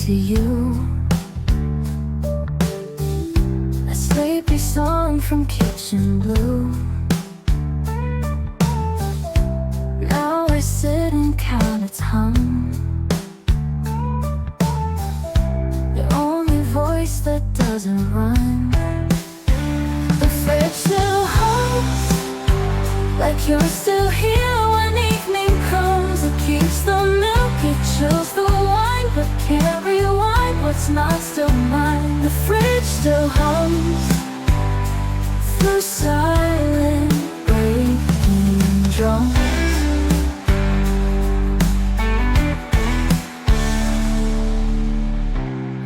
to you. A sleepy song from Kitchen Blue. Now I sit and count its hum, the only voice that doesn't run. The fridge still hums, like you're still here when evening comes. It keeps the milk, it chills the wine, but can't rewind what's not still mine. The fridge still hums through silent breaking drums.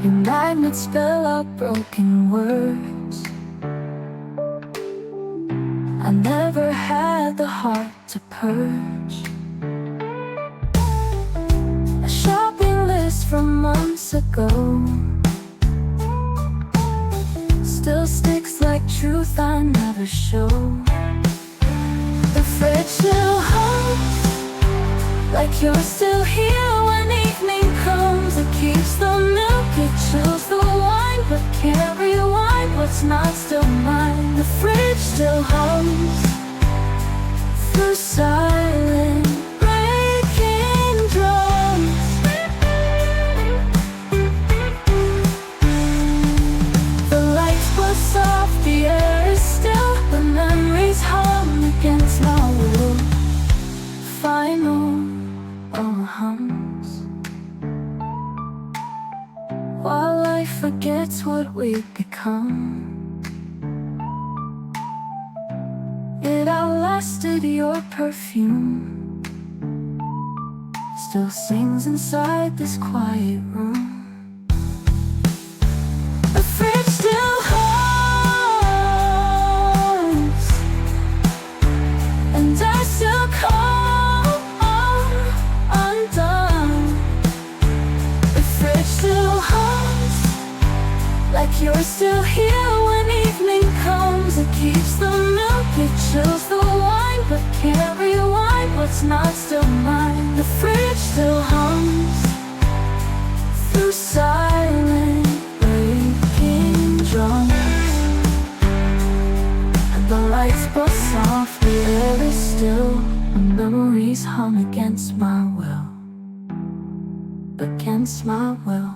Your magnets spell out broken words. I never had the heart to purge. A shopping list from months ago still sticks like truth I never show. The fridge still hums, like you're still here when evening comes. It keeps the milk, it chills the wine, but can't rewind what's not still mine. The fridge still hums through silent breaking drums. The lights buzz off, the air is still, the memories hum against my will. Final hums, while life forgets what we've become. It outlasted your perfume, still sings inside this quiet room. The fridge still hums, and I still come undone. The fridge still hums, like you're still here when evening comes. It keeps the milk, it chills the wine, but can't rewind what's not still mine. The fridge still hums through silent breaking drums. And the lights buzz off, the air is still, and memories hum against my will, against my will.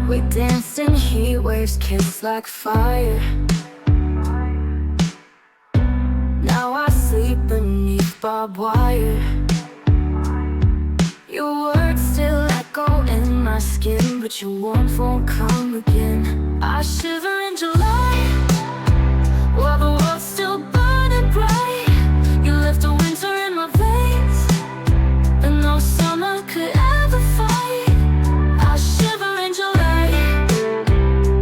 We danced in heat waves, kissed like fire. Now I sleep beneath barbed wire. Your words still echo in my skin, but your warmth won't come again. I shiver in July, while the world's still burning bright. You left a winter in my veins that no summer could ever fight. I shiver in July,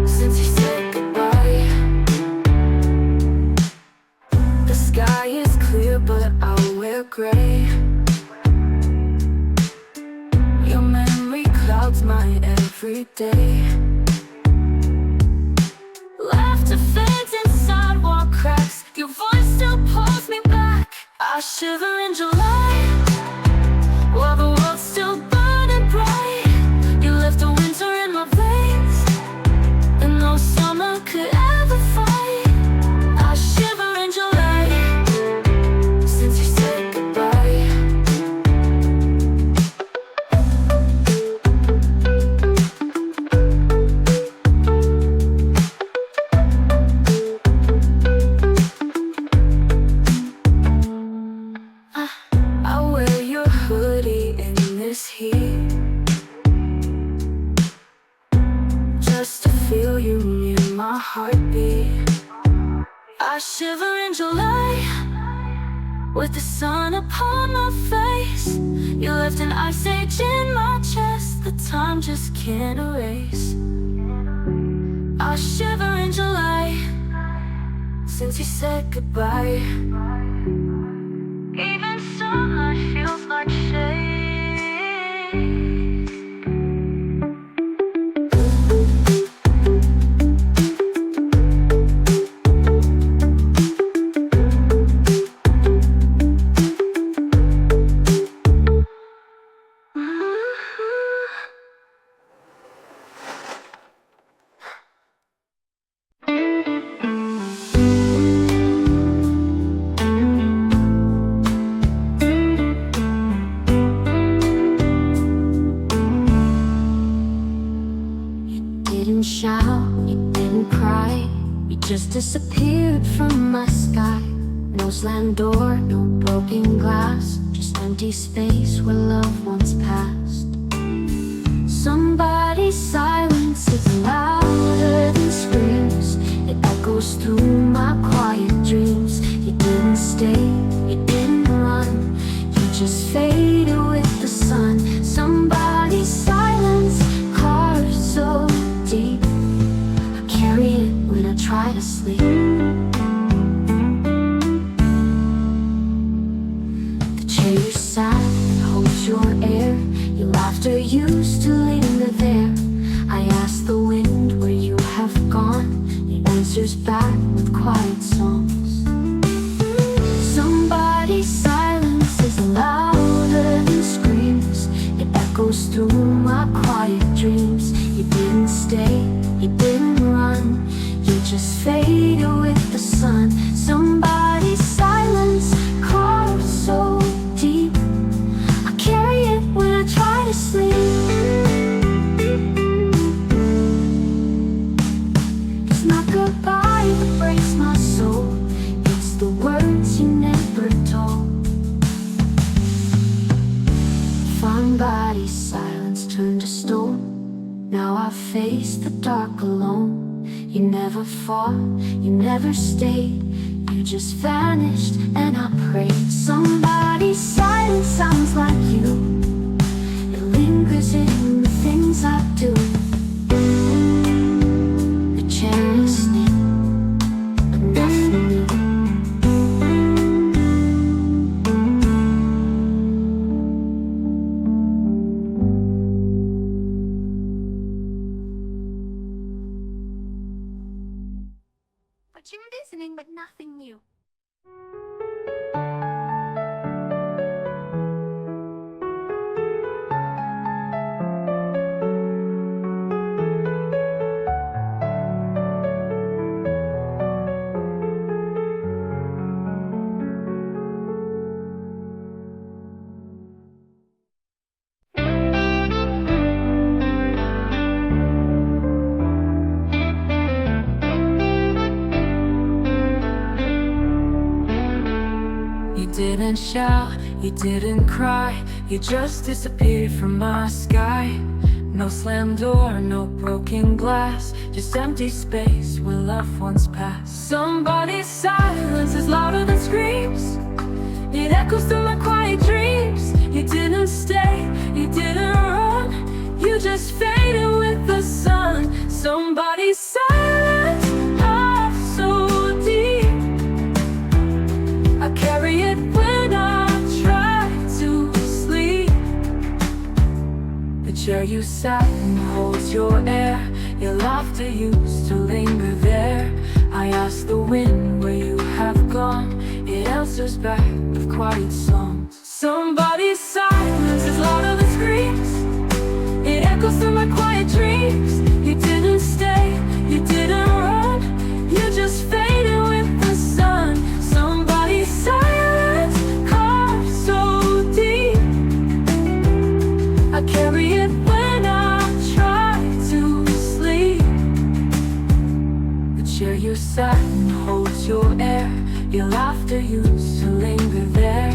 since you said goodbye. The sky is clear, but I'll wear gray. Your memory clouds my everyday. Laughter fades in sidewalk cracks, your voice still pulls me back. I shiver in July, while the world's still burning bright. You left a winter in my veins that no summer could ever fight. I shiver in July, since you said goodbye. I wear your hoodie in this heat, just to feel you near my heartbeat. I shiver in July, with the sun upon my face. You left an ice age in my chest that time just can't erase. I shiver in July, since you said goodbye. Even sunlight feels like shade. just disappeared from my sky. No slammed door, no broken glass, just empty space where love once passed. Somebody's silence is louder than screams. It echoes through my quiet dreams. You didn't stay, you didn't run, you just faded with the sun. Somebody's silence carved so deep, I carry it when I try to sleep. The chair you sat holds your air. Your laughter used to linger there. I ask the wind where you have gone. It answers back with quiet songs. Somebody's silence is louder than screams. It echoes through my quiet dreams. You didn't stay, you didn't run, you just faded with the sun. Somebody's silence carved so deep, I carry it when I try to sleep. It's not goodbye that breaks my soul, it's the words you never told. Somebody's silence turned to stone. Now I face the dark alone. You never fought, you never stayed, you just vanished and I prayed. Somebody's silence sounds like you, it lingers in the things I do. The chair listening, but nothing new. But you're listening, but nothing new. You didn't shout, you didn't cry, you just disappeared from my sky. No slammed door, no broken glass, just empty space where love once passed. Somebody's silence is louder than screams. It echoes through my quiet dreams. You didn't stay, you didn't run, you just faded with the sun. Somebody's silence off so deep, I carry it when I try to sleep. The chair you sat in holds your air. Your laughter used to linger there. I ask the wind where you have gone. It answers back with quiet songs. Somebody's silence is louder than screams. It echoes through my quiet dreams. You didn't stay, you didn't run, you just faded with the sun. Somebody's silence carved so deep, I carry it when I try to sleep. The chair you sat in holds your air. Your laughter used to linger there.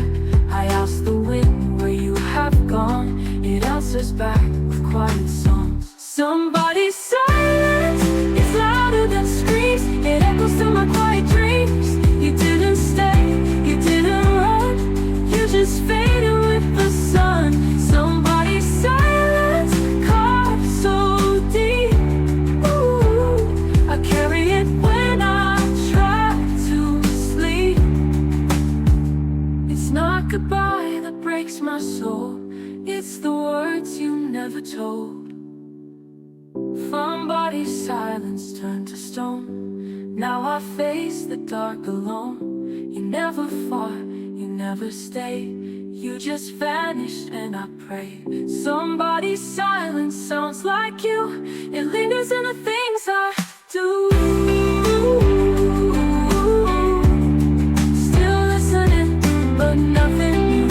I ask the wind where you have gone. It answers back with quiet songs. Somebody's silence is louder than screams. It echoes through my quiet dreams. You didn't stay, you didn't run, you just faded with the sun. Somebody's silence carved so deep, ooh, I carry it when I try to sleep. It's not goodbye that breaks my soul, it's the words you never told. Somebody's silence turned to stone. Now I face the dark alone. You never fought, you never stayed, you just vanished and I prayed. Somebody's silence sounds like you, it lingers in the things I do. Still listening, but nothing new.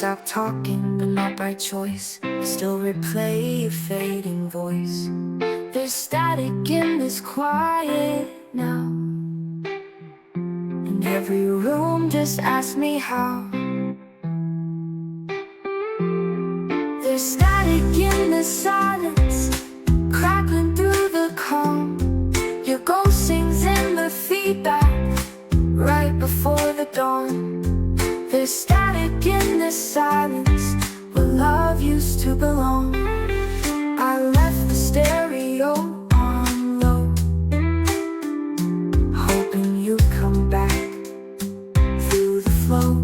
stopped talking, but not by choice. I still replay your fading voice. There's static in this quiet now, and every room just asks me how. There's static in the silence, crackling through the calm. Your ghost sings in the feedback right before the dawn. There's static in this silence where love used to belong. I left the stereo on low, hoping you'd come back through the flow.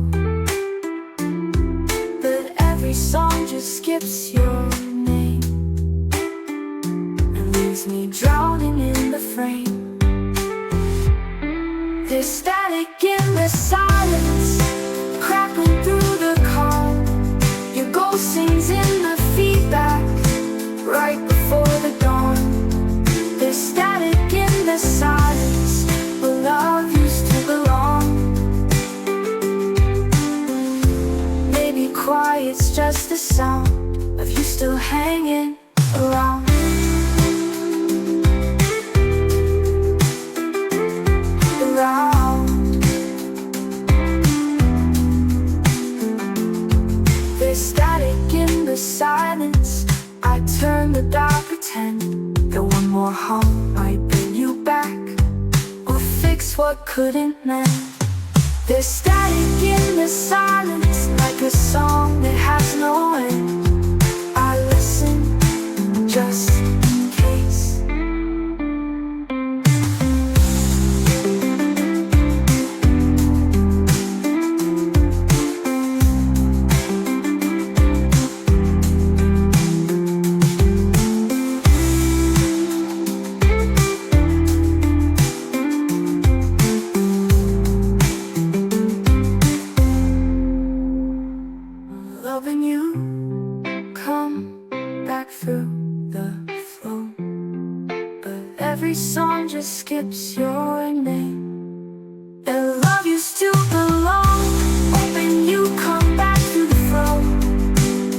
But every song just skips your name and leaves me drowning in the frame. There's static in the silence, crackling through the calm. Your ghost sings in the feedback right before the dawn. There's static in the silence where love used to belong. Maybe quiet's just the sound of you still hanging around. There's static in the silence. I turn the dial, pretend that one more hum might bring you back or fix what couldn't mend. There's static in the silence, like a song that has no end. I listen just in case. Loving you, come back through the flow. But every song just skips your name. And love used to belong, hoping you come back through the flow.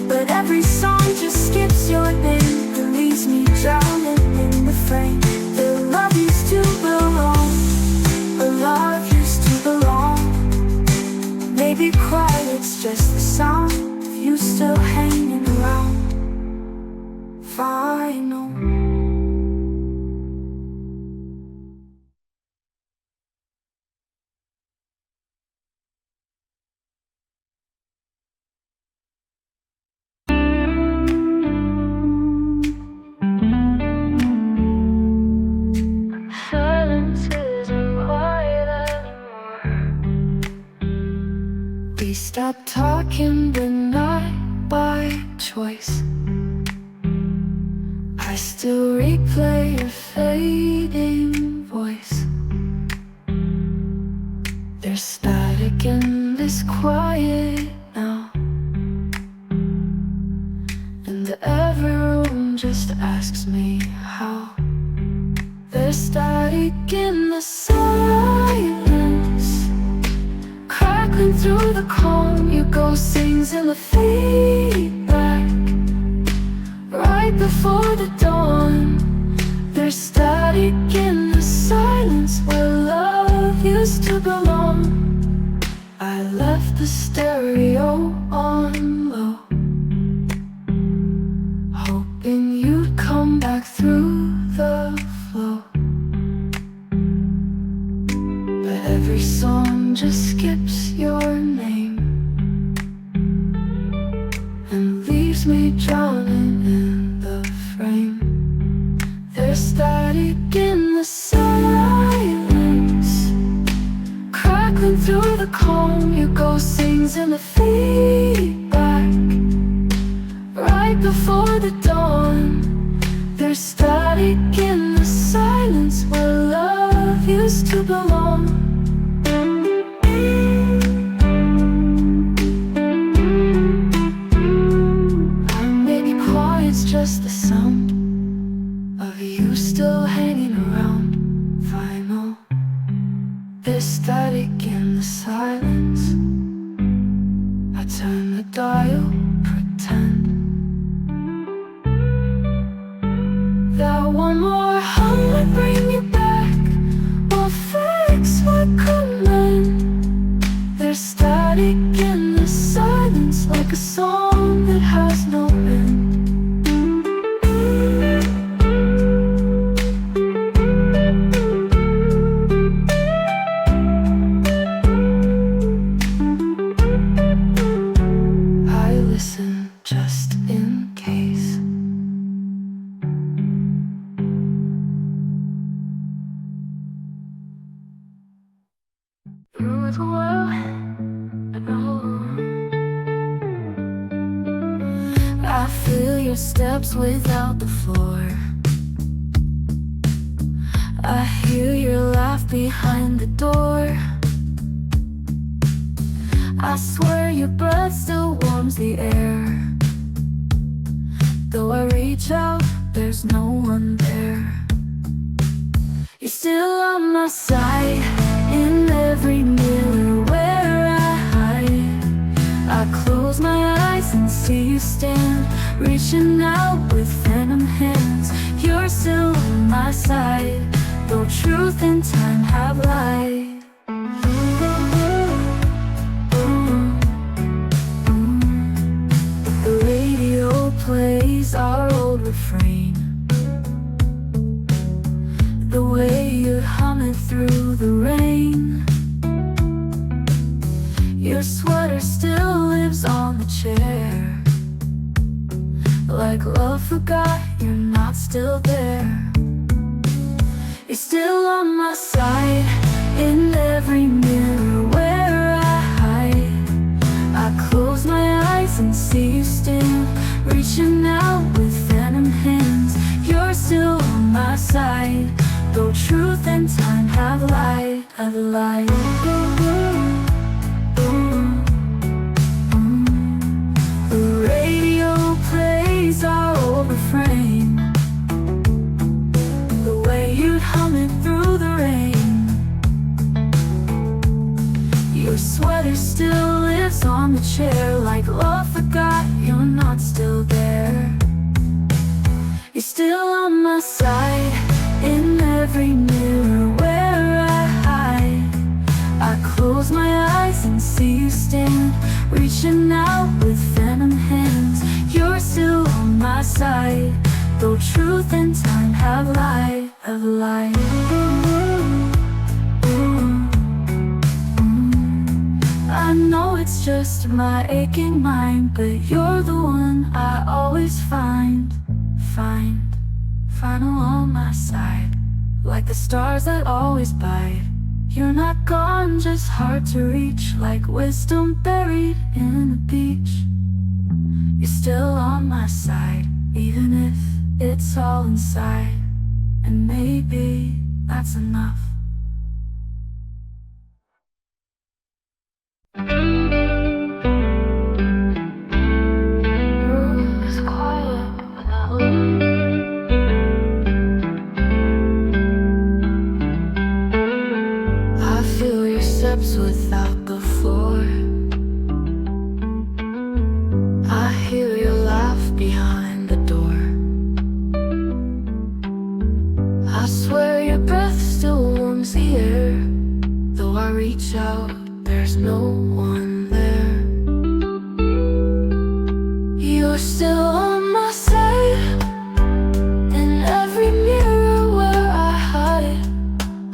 But every song just skips your name and leaves me drowning in the frame. The love used to belong, but love used to belong. Maybe quiet's just the sound of you still hanging around. Final. Silence isn't quiet anymore. We stopped talking, but not by choice. I still replay your fading voice. There's static in this quiet now, and every room just asks me how. There's static in the silence, crackling through the calm. Your ghost sings in the feedback right before the dawn. There's static in the silence where love used to belong. I left the stereo on low, hoping you'd come back through the flow. But every song just skips your name and leaves me drowning in the frame. There's static in the silence, crackling through the calm. Your ghost sings in the feedback right before the dawn. There's static in the silence where love used to belong. Maybe quiet's just the sound of you still hanging around. Final. There's static in the silence. I turn in the silence like a song that has no end. I listen just in case. Through the world, I know I feel your steps without the floor. I hear your laugh behind the door. I swear your breath still warms the air. Though I reach out, there's no one there. You're still on my side, in every mirror where I hide. I close my eyes and see you stand, reaching out with venom hands. You're still on my side, though truth and time have lied. The radio plays our old refrain, the way you'd hum it through the rain. Your sweater still lives on the chair, like love forgot you're not still there. You're still on my side, in every mirror where I hide. I close my eyes and see you stand, reaching out with venom hands. You're still on my side, though truth and time have lied, have lied. The radio plays our old refrain, the way you'd hum it through the rain. Your sweater still lives on the chair, like love forgot you're not still there. You're still on my side, in every mirror where I hide. I close my eyes and see you stand, reaching out with venom hands. You're still on my side, though truth and time have lied, have lied. I know it's just my aching mind, but you're the one I always find on my side, like the stars that always bite. You're not gone, just hard to reach, like wisdom buried in the beach. You're still on my side, even if it's all inside, and maybe that's enough. Room is quiet, but not lonely. I feel your steps without the floor. I hear your laugh behind the door. I swear your breath still warms the air. Though I reach out, there's no one there. You're still on my side, in every mirror where I hide.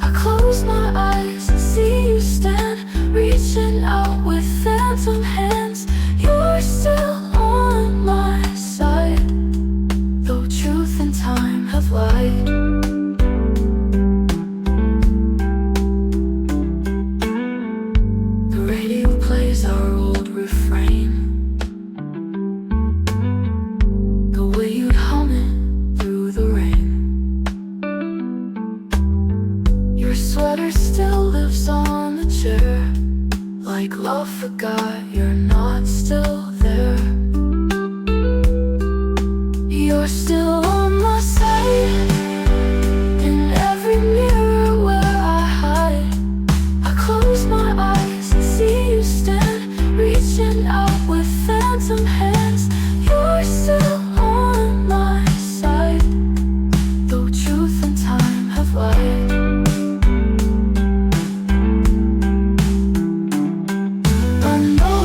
I close my eyes and see you stand, reaching out with phantom hands. You're still on my side, though truth and time have lied. The radio plays our old refrain, the way you'd hum it through the rain. Your sweater still lives on the chair, like love forgot you're not still there. You're still on my side, in every mirror where I hide. I close my eyes and see you stand, reaching out with phantom hands. You're still on my side, though truth and time have lied. I know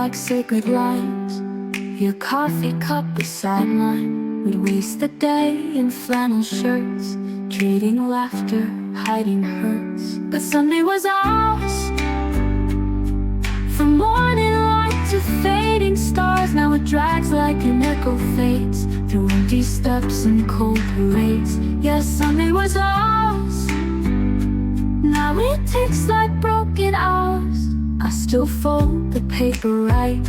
like sacred lines. Your coffee cup beside mine. We'd waste the day in flannel shirts, trading laughter, hiding hurts. But Sunday was ours. From morning light to fading stars, now it drags like an echo fades through empty steps and cold parades. Yes, Sunday was ours. Now it ticks like broken hours. I still fold the paper right,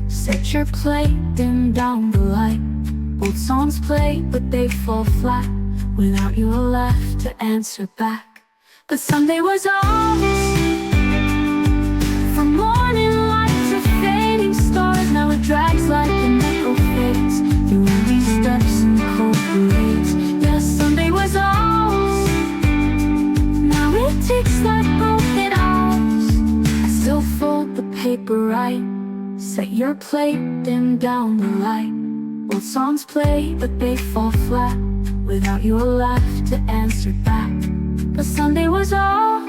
set your plate, dim down the light. Old songs play, but they fall flat without your laugh to answer back. But Sunday was ours. From morning light to fading stars, now it drags like an echo fades through empty steps and cold parades. Yes, Sunday was ours. Now it ticks like broken hours. I still fold the paper right, set your plate, dim down the light. Old songs play, but they fall flat without your laugh to answer back. But Sunday was ours.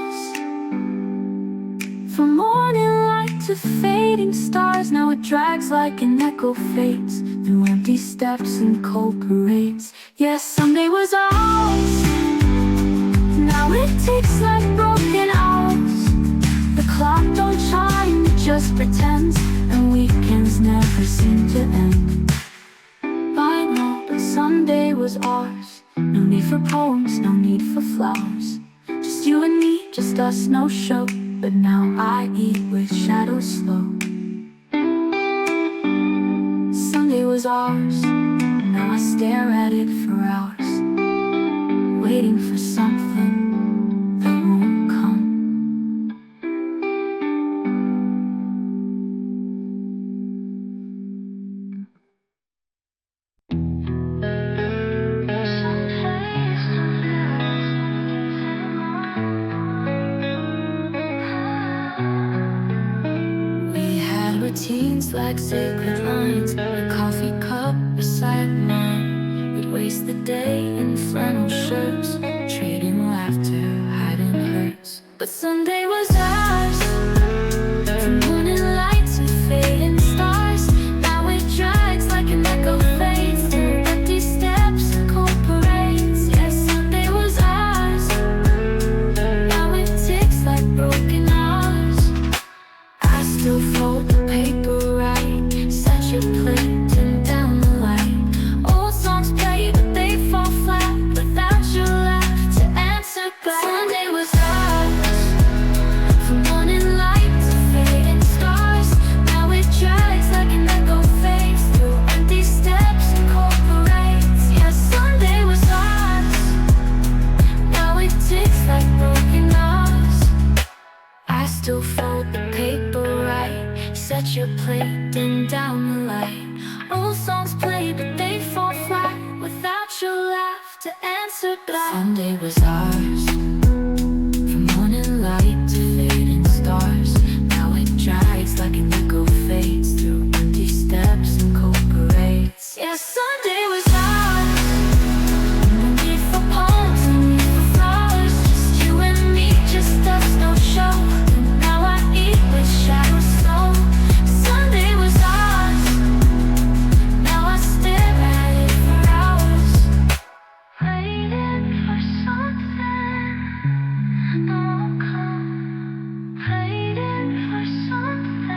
From morning light to fading stars, now it drags like an echo fades through empty steps and cold parades. Yes, Sunday was ours. Now it ticks like broken hours. The clock don't chime, it just pretends, and weekends never seem to end. I know, but Sunday was ours. No need for poems, no need for flowers. Just you and me, just us, no show. But now I eat with shadows slow. Sunday was ours. Now I stare at it for hours, waiting for something that won't come. Routines like sacred lines, a coffee cup beside mine. We'd waste the day in flannel shirts, trading laughter, hiding hurts. But Sunday was ours. From morning light to fading stars, now it drags like an echo fades through empty steps and cold parades. Yes, Sunday was ours. Now it ticks like broken hours. I still fold the paper right, set your plate and down the light. Old songs play, but they fall flat without your laugh to answer back. Sunday was ours. From morning light to fading stars, now it drags like an echo fades through empty steps and cold parades. Yes, Sunday was ours. Now it ticks like broken hours. I still fold the paper right, set your plate and down the light. Old songs play, but they fall flat without your laugh to answer back. Sunday was ours. From morning light to fading stars, now it drags like an echo fades through empty steps and cold parades. Yes, Sunday was ours. No need for poems, no need for flowers. Just you and me, just us, no show. Shadows slow. Sunday was ours. Now I stare at it for hours, waiting for something that won't come. Waiting for something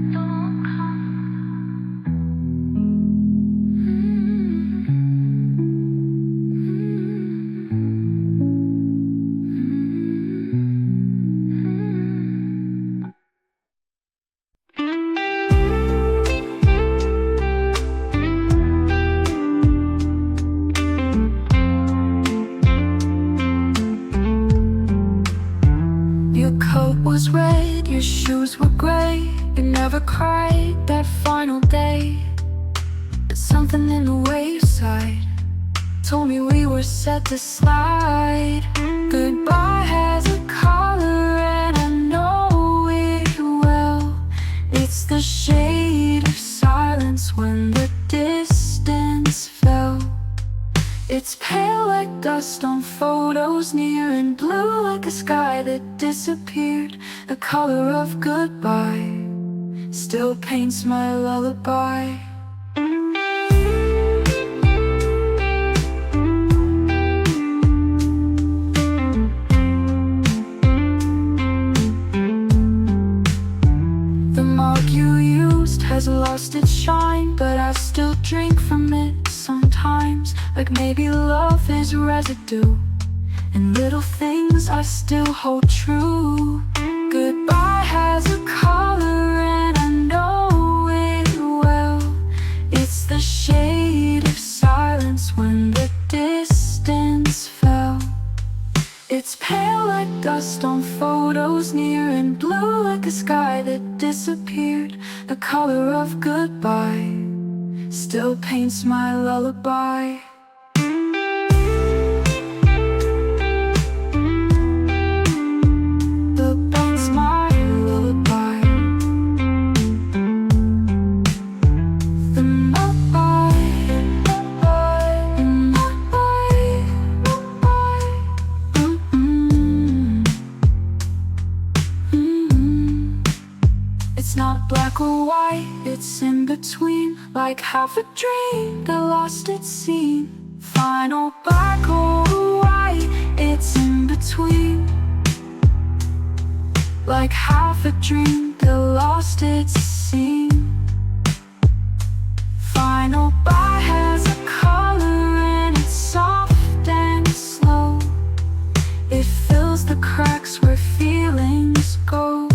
that won't come. Was red, your shoes were gray. You never cried that final day. But something in the wayside told me we were set to slide. Goodbye has a color and I know it well. It's the shade of silence when the distance fell. It's pale like dust on photos, near and blue like a sky that disappeared. The color of goodbye. still paints my lullaby. The mug you used has lost its shine, but I still drink from it sometimes. Like maybe love is residue, and little things I still hold true. Goodbye has a color and I know it well. It's the shade of silence when the distance fell. It's pale like dust on photos near, and blue like a sky that disappeared. The color of goodbye still paints my lullaby. It's not black or white, it's in between, like half a dream that lost its scene. Final black or white, it's in between, like half a dream that lost its scene. Final black has a color and it's soft and slow. It fills the cracks where feelings go.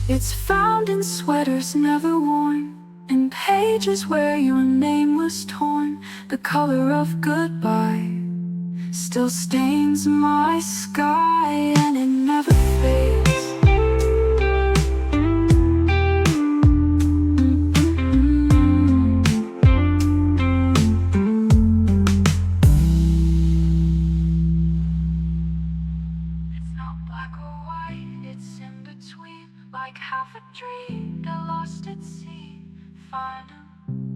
It's found in sweaters never worn, in pages where your name was torn. The color of goodbye still stains my sky, and it never fades. It's not black or white, it's in between, like half a dream that lost its scene. Final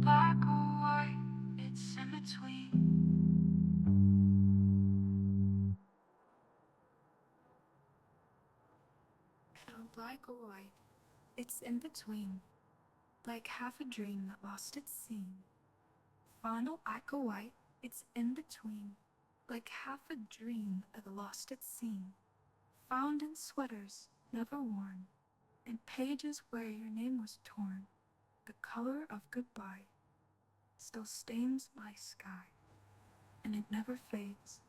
black or white, it's in between. Final black or white, it's in between, like half a dream that lost its scene. Final black or white, it's in between, like half a dream that lost its scene. Found in sweaters never worn, in pages where your name was torn. The color of goodbye still stains my sky, and it never fades.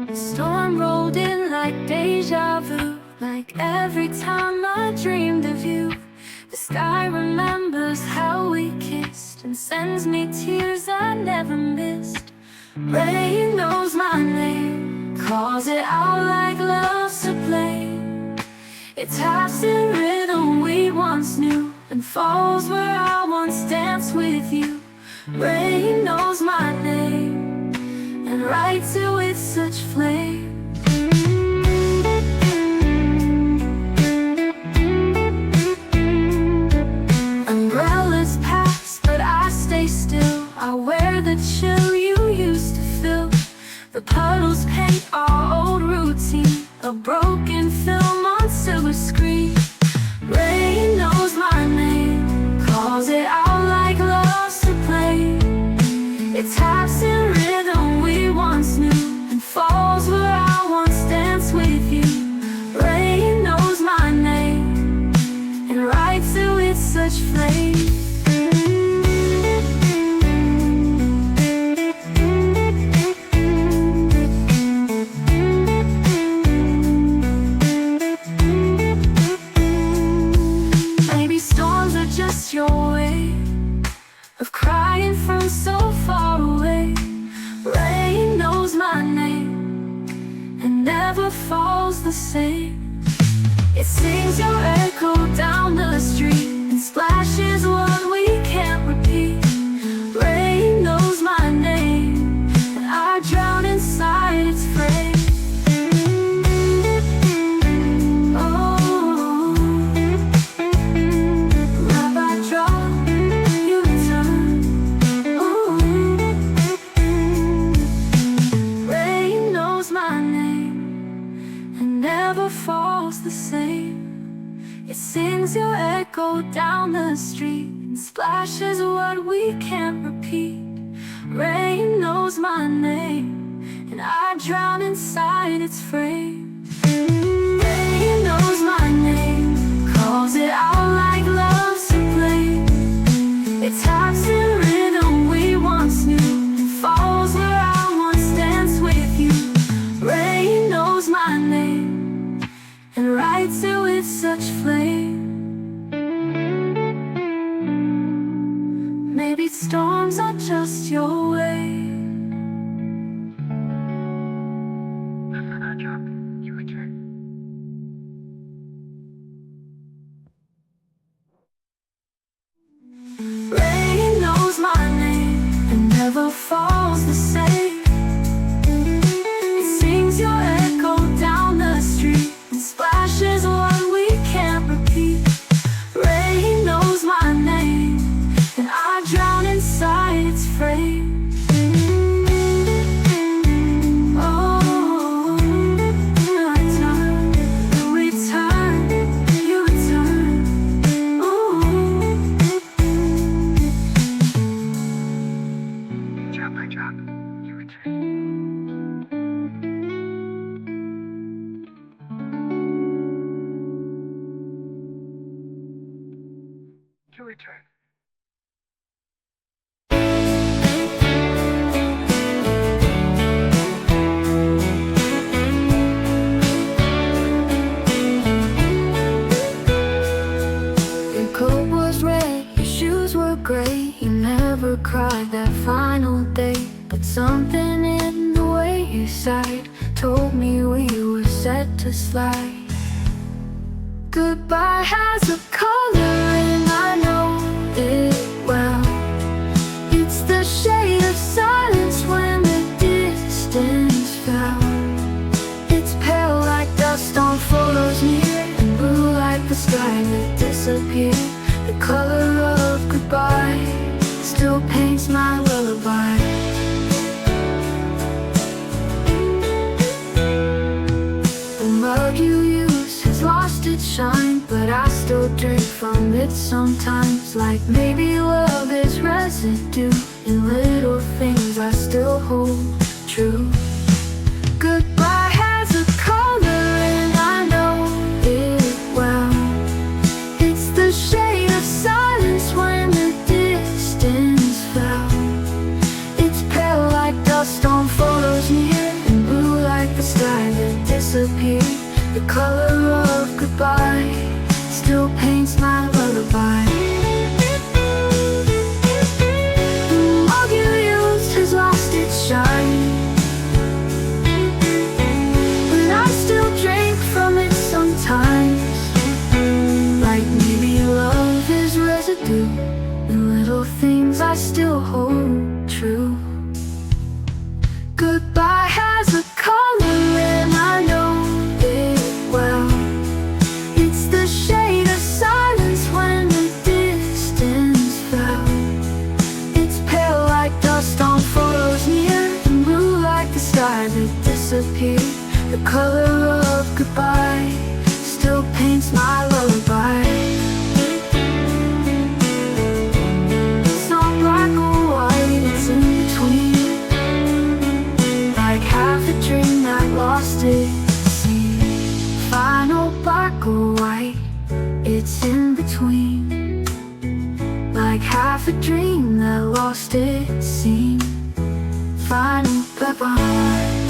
The storm rolled in like deja vu, like every time I dreamed of you. The sky remembers how we kissed and sends me tears I never missed. Rain knows my name, calls it out like loves to play. It taps in rhythm we once knew, and falls where I once danced with you. Rain knows my name, and writes it with such flame. Umbrellas pass, but I stay still. I wear the chill you used to feel. The puddles paint our old routine, a broken film on silver screen. Rain knows my name, calls it out like loves to play. It taps in rhythm we once knew, and falls where I once danced with you. Rain knows my name, and writes it with such flame. Maybe storms are just your way of crying from so far away. Rain knows my name and never falls the same. It sings your echo down the street and splashes what we can't repeat. Rain knows my name, and I drown inside its frame. Oh, It sings your echo down the street and splashes what we can't repeat. Rain knows my name, and I drown inside its frame. Rain knows my name, calls it out like love's to blame. It taps in rhythm we once knew, and falls where I once danced with you. Rain knows my name, and writes it with such flame. Maybe storms are just your way. I drop, you return. Rain knows my name and never falls the same. It sings your echo down the street and splashes what we can't repeat. Rain knows my name, and I drown inside its frame. Oh, you return, you return. Ooh. Drop, I drop, you return. You return. Your coat was red, your shoes were gray. You never cried that final day, but something in the way you sighed told me we were set to slide. Goodbye has a color and I know it well. It's the shade of silence when the distance fell. It's pale like dust on photos near, and blue like the sky that disappeared. The color of goodbye still paints my lullaby. The mug you use has lost its shine, but I still drink from it sometimes. Like maybe love is residue in little things I still hold true. Goodbye has a color and I know it well. It's the shade of silence when the distance fell. It's pale like dust on photos near, and blue like the sky that disappeared. The color of goodbye still paints my lullaby. The mug you used has lost its shine, but I still drink from it sometimes. Like maybe love is residue in little things I still hold true. Goodbye has a color and I know it well. It's the shade of silence when the distance fell. It's pale like dust on photos near, and blue like the sky that disappeared. The color of goodbye still paints my lullaby. It's not black or white, it's in between. Like half a dream that lost its scene. Final black or white, it's in between. Like half a dream that lost its scene. Final black or white.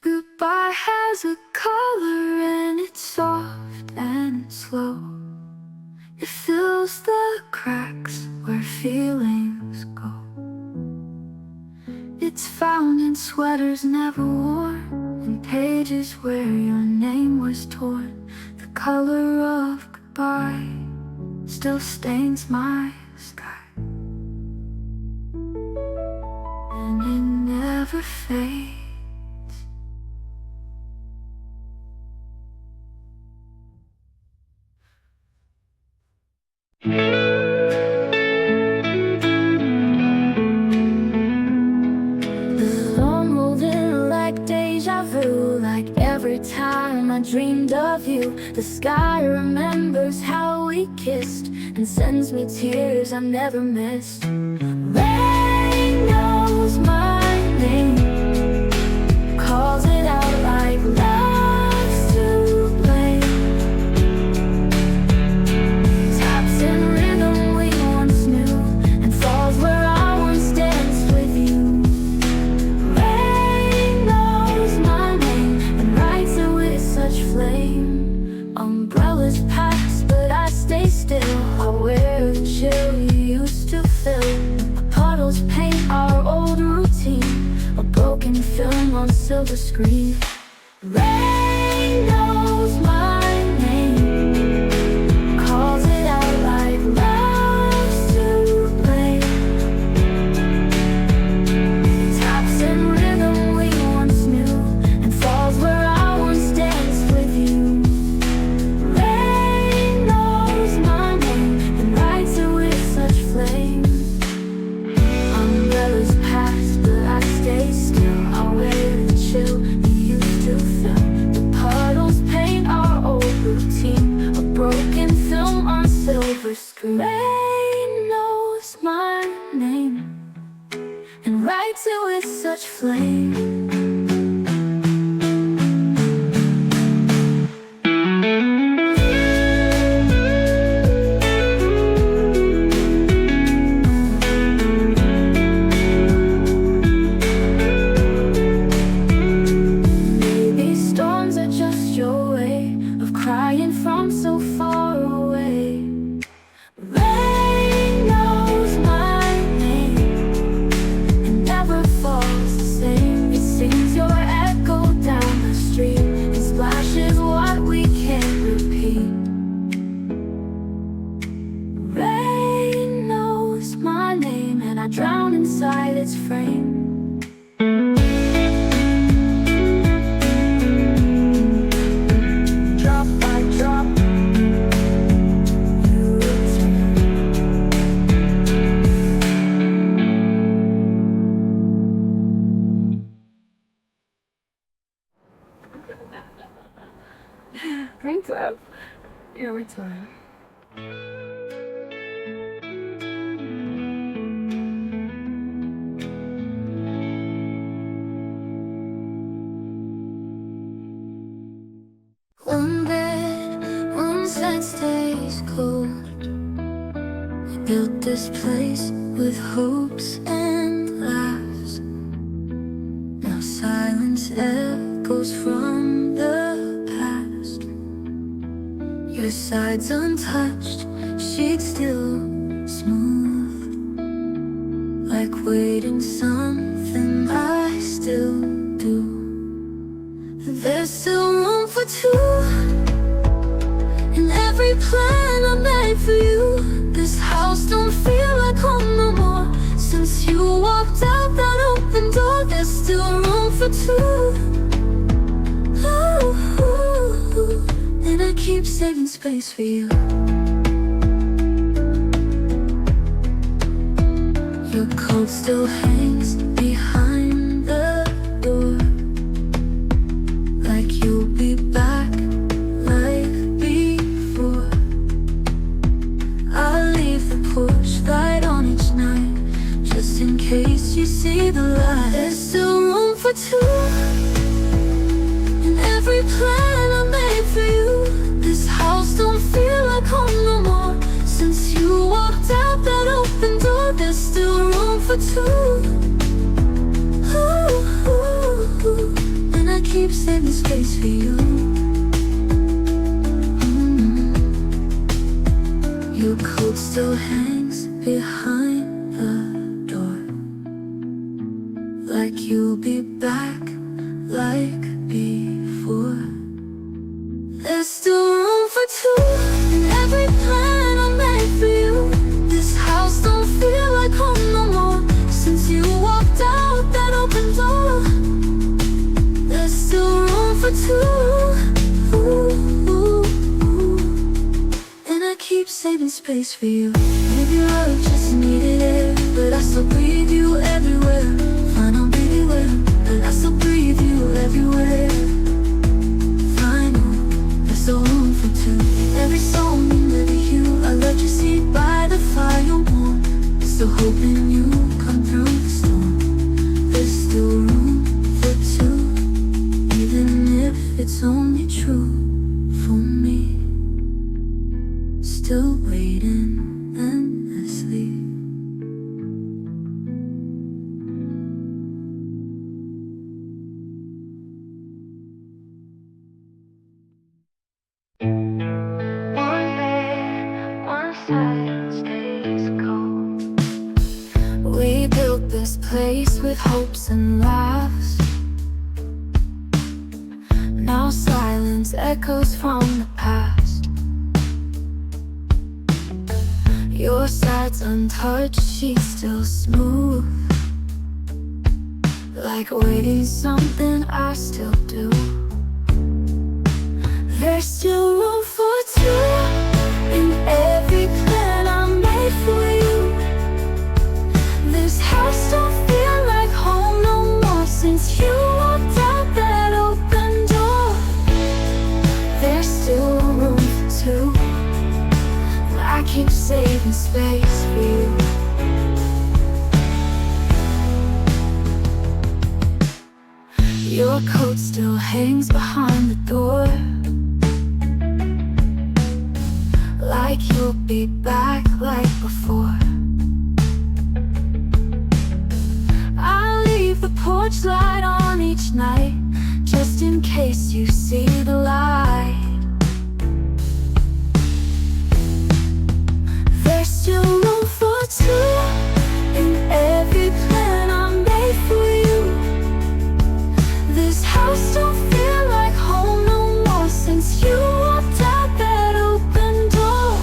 Goodbye has a color and it's soft and slow. It fills the cracks where feelings go. It's found in sweaters never worn, in pages where your name was torn. The color of goodbye still stains my sky, and it never never fades. The song rolled in like deja vu, like every time I dreamed of you. The sky remembers how we kissed and sends me tears I never missed. Rain knows my name, calls it out like love's to blame. Taps in rhythm we once knew and falls where I once danced with you. Rain knows my name and writes it with such flame. Umbrellas pass but I stay still. I wear the chill you used to fill. Puddles paint our old routine, a broken film on silver screen. Rain knows my name, calls it out like love's to blame. Taps in rhythm we once knew and falls where I once danced with you. Rain knows my name and writes it with such flame. Umbrellas pass but I stay still. I wear the chill you used to feel. The puddles paint our old routine, a broken film on silver screen. Rain knows my name and writes it with such flame. Maybe storms are just your way of crying from so far away. Rain knows my name and never falls the same. It sings your echo down the street and splashes what we can't repeat. Rain knows my name and I drown inside its frame. Drop by drop, you return. Thanks, Ev. Every time. One bed, one side stays cold. We built this place with hopes and laughs. Now silence echoes from the past. Your side's untouched, sheets still smooth, like waiting something I still do. There's still room for two in every plan I made for you. This house don't feel like home no more. Since you walked out that open door, there's still room for two. Ooh, and I keep saving space for you. Your coat still hangs behind the door, like you'll be back like before. I'll leave the porch light on each night, just in case you see the light. There's still room for two in every plan I made for you. This house don't feel like home no more. Since you walked out that open door, there's still room for two. Ooh, and I keep saving space for you. Your coat still hangs behind the door, like you'll be back like before. There's still room for two in every plan I made for you. This house don't feel like home no more. Since you walked out that open door, space for you. Maybe love just needed air, but I still breathe you everywhere. Fine, I'll be beware, but I still breathe you everywhere. Final, there's still room for two. Every song and every hue, I let you see by the fire warm. Still hoping you come through the storm. There's still room for two, even if it's only true for me. Still waiting endlessly. One bed, one side stays cold. We built this place with hopes and laughs. Now silence echoes from the past. Your side's untouched, she's still smooth, like waiting something I still do. There's still room for two in every plan I made for you. This house don't feel like home no more since you walked out that open door. There's still room for two, and I keep saving space for you. Your coat still hangs behind the door, like you'll be back like before. I'll leave the porch light on each night, just in case you see the light. There's still room for two in every plan I made for you. This house don't feel like home no more since you walked out that open door.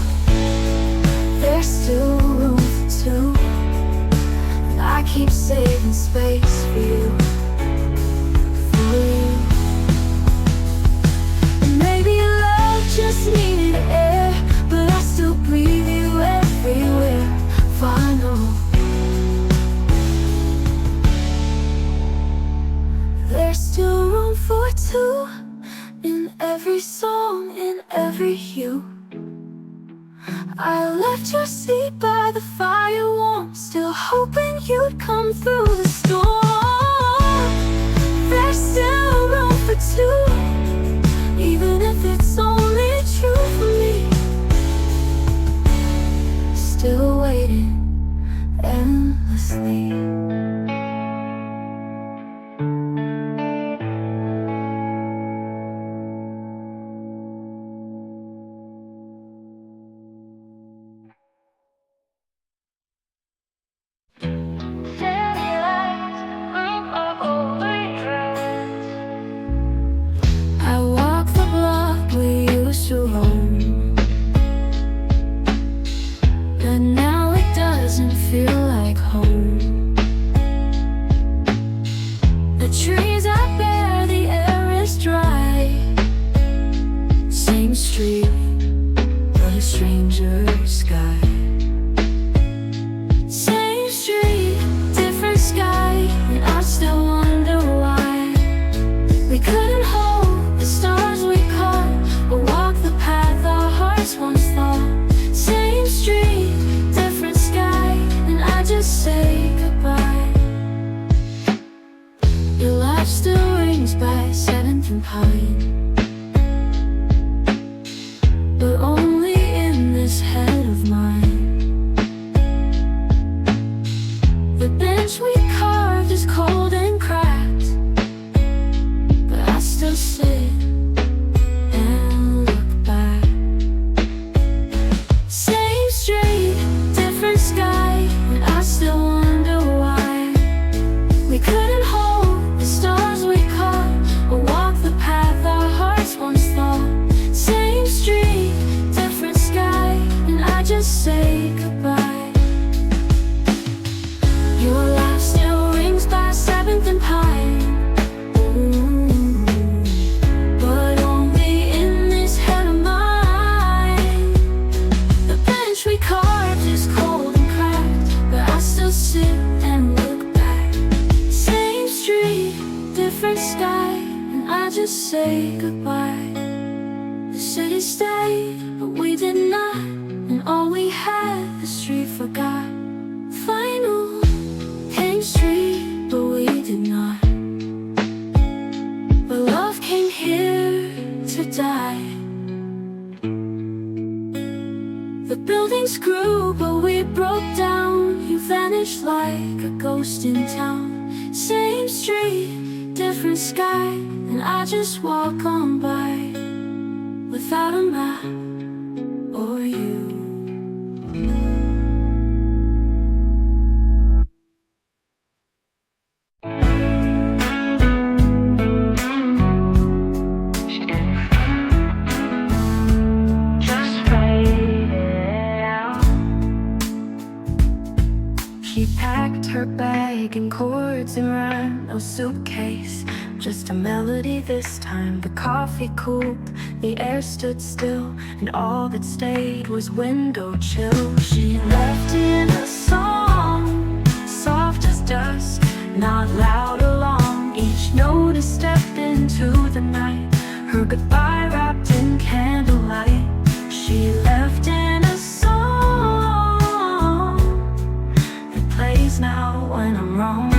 There's still room for two, and I keep saving space for you, for you. And maybe love just needed air, but I still breathe you everywhere. Final, there's still room for two in every song, in every hue. I left your seat by the fire warm, still hoping you'd come through the storm. There's still room for two, even if it's only true for me. Still waiting endlessly. Steady lights, group of old regrets. I walk the block we used to roam, but now it doesn't feel like home. The trees are bare, the air is dry. Same street, but a stranger sky. Same street, different sky, and I still wonder why we couldn't hold the stars we caught, or walk the path our hearts once thought. Same street, different sky, and I just say goodbye. Your laugh still rings by 7th and Pine, but only in this head of mine. The bench we carved is cold and cracked, but I still sit and look back. Same street, different sky, and I still wonder why we couldn't hold the stars we caught, or walk the path our hearts sky, and I just say goodbye. The city stayed, but we did not, and all we had, the street forgot. Final came street, but we did not. But love came here to die. The buildings grew, but we broke down. You vanished like a ghost in town. Same street, different sky, and I just walk on by without a map or you. Just faded out. She packed her bag in chords and rhyme, no suitcase, just a melody this time. The coffee cooled, the air stood still, and all that stayed was window chill. She left in a song, soft as dusk, not loud or long. Each note a step into the night, her goodbye wrapped in candlelight. She left in a song that plays now when I'm wrong.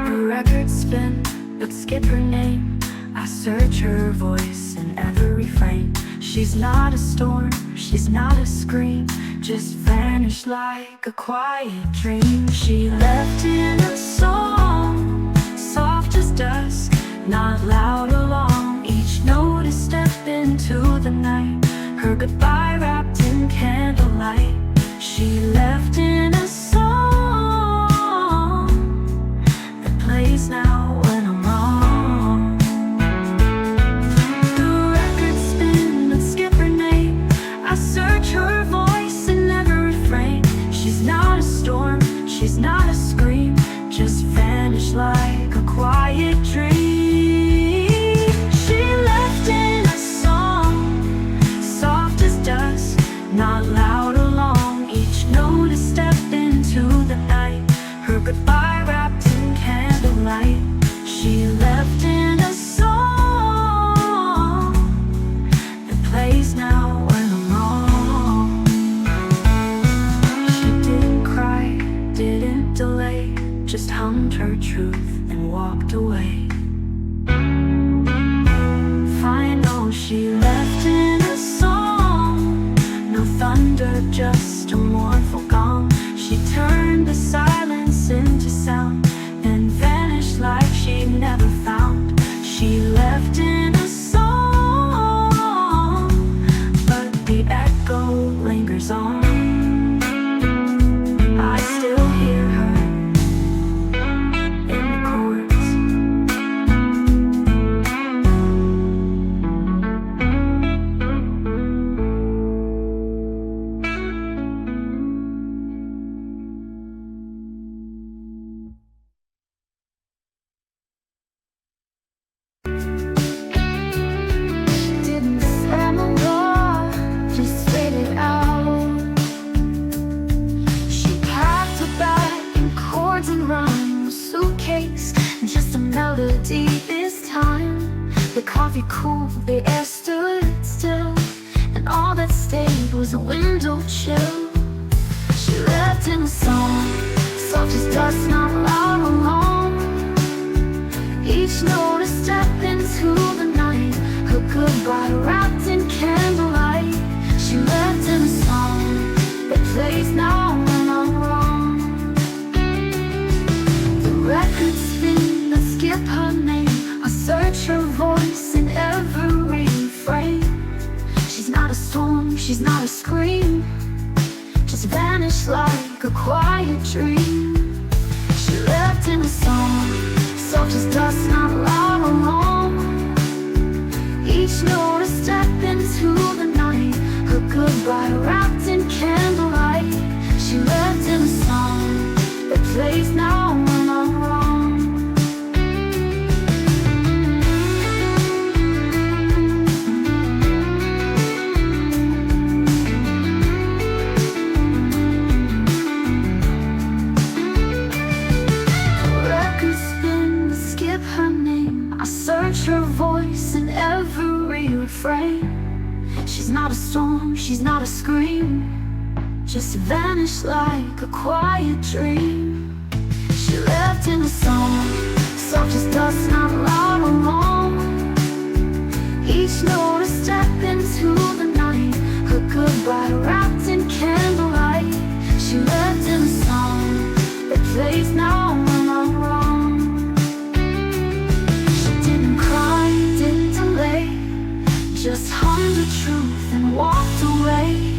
Her records spin, but skip her name. I search her voice in every frame. She's not a storm, she's not a scream, just vanished like a quiet dream. She left in a song, soft as dusk, not loud or long. Each note a step into the night, her goodbye wrapped in candlelight. She left in a song that plays now when I'm wrong. The records spin but skip her name. I search her voice in every refrain. She's not a storm, she's not a scream, just vanished like a quiet dream. She left in a song, soft as dusk, not loud or long. Each note a step into the night, her goodbye wrapped in candlelight. She left in a song that plays now when I'm wrong. She didn't cry, didn't delay, just hummed her truth and walked away. Final, she left in a song, no thunder, just a mournful gong. She turned the silence into sound and vanished like she'd never found. She left in a song, but the echo lingers on. I still hear her in the chords. Didn't slam a door, just faded out. She packed her bag in chords and rhyme, a suitcase, just a melody this time. The coffee cooled, the air stood still, and all that stayed was a window chill. She left in a song, soft as dust, not loud or long. Each note a step into the night, her goodbye wrapped in candlelight. She left in a song that plays now when I'm wrong. The records spin that skip her name. I search her voice in every refrain. She's not a storm, she's not a scream, just vanished like a quiet dream. She left in a song, soft as dust, not loud or long. Each note a step into the night, her goodbye wrapped in candlelight. She left in a song that plays now when I'm wrong. not a storm, she's not a scream, just vanished like a quiet dream. She left in the song, soft as dust, not loud or long. Each note a step into the night, her goodbye wrapped in candlelight. She left in the song, it plays now when I'm wrong. She didn't cry, didn't delay, just hummed the truth and walked away.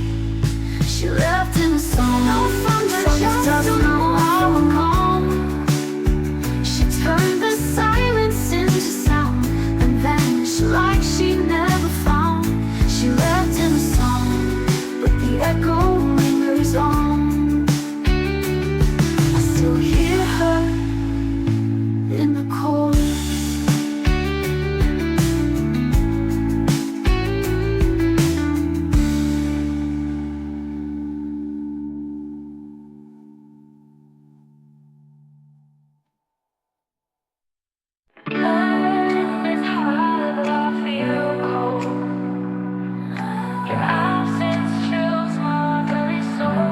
She left in the song, no thunder, just no hour calm. She turned the silence into sound and vanished like she never found. She left in the song, but the echo lingers on. I still hear her in the chorus. It's hard to feel cold. Your absence chills my very soul.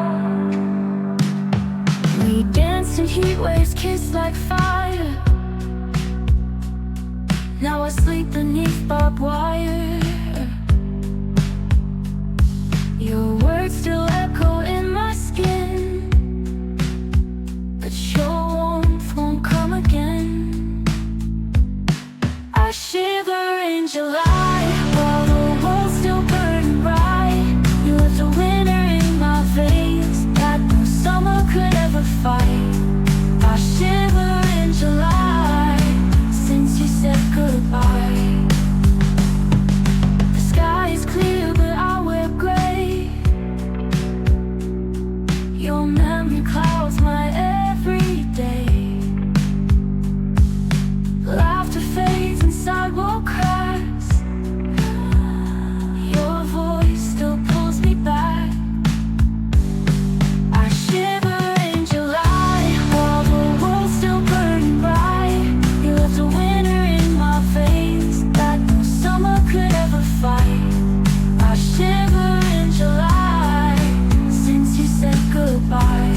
We danced in heat waves, kissed like fire. Now I sleep beneath barbed wire. Your words still echo in my skin, but your warmth won't come again. I shiver in July while the world's still burning bright. You left a winter in my veins that no summer could ever fight. I shiver in July since you said goodbye. The sky is clear but I wear gray. Your memory clouds my everyday. Laughter fades and sidewalk cracks. Your voice still pulls me back. I shiver in July while the world's still burning bright. You left a winter in my veins that no summer could ever fight. I shiver in July since you said goodbye.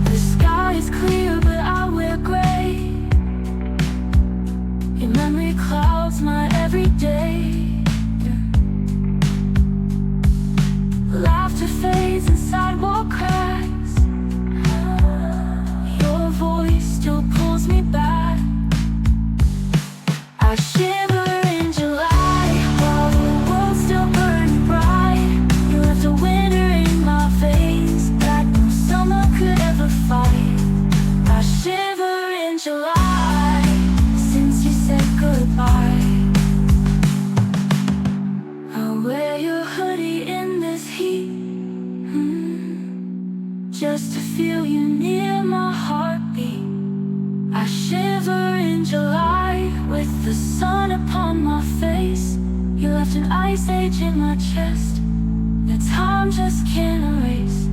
The sky is clear but I wear gray. Your memory clouds my everyday. Laughter fades and sidewalk cracks. Your voice still pulls me back. I shiver in July while the world's still burning bright. You left a winter in my veins that no summer could ever fight. I shiver in July since you said goodbye. I wear your hoodie in this heat, just to feel you near my heartbeat. I shiver in July with the sun upon my face. You left an ice age in my chest that time just can't erase.